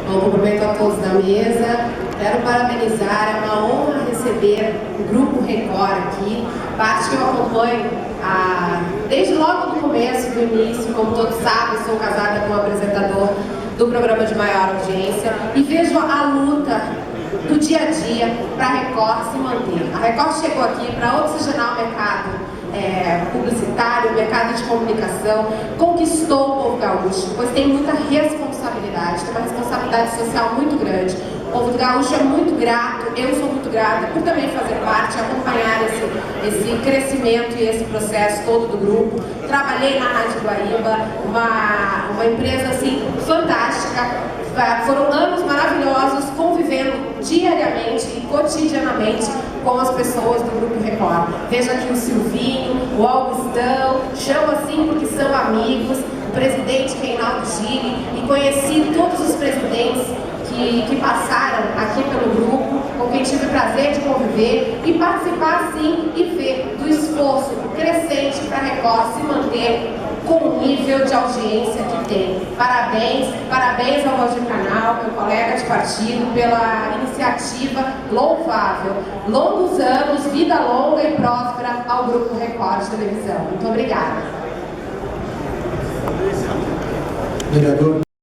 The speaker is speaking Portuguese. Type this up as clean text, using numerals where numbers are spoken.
Bom, cumprimento a todos da mesa. Quero parabenizar, é uma honra receber o Grupo Record aqui, parte que eu acompanho desde logo do começo, do início. Como todos sabem, sou casada com o apresentador do programa de maior audiência e vejo a luta do dia a dia para a Record se manter. A Record chegou aqui para oxigenar o mercado publicitário, o mercado de comunicação, conquistou o povo gaúcho, pois tem muita responsabilidade, tem uma responsabilidade social muito grande. O povo do gaúcho é muito grato, eu sou muito grata por também fazer parte, acompanhar esse crescimento e esse processo todo do grupo. Trabalhei na Rádio Guaíba, uma empresa assim fantástica. Foram anos maravilhosos convivendo diariamente e cotidianamente com as pessoas do Grupo Record. Vejo aqui o Silvinho, o Augustão, chamo assim porque são amigos, o presidente Reinaldo Gili, e conheci todos os presidentes que passaram aqui pelo grupo, com quem tive o prazer de conviver e participar sim e ver do esforço crescente para a Record se manter com o nível de audiência que tem. Parabéns, parabéns ao Roger Canal, meu colega de partido, pela iniciativa louvável. Longos anos, vida longa e próspera ao Grupo Record de televisão. Muito obrigada. Vereador.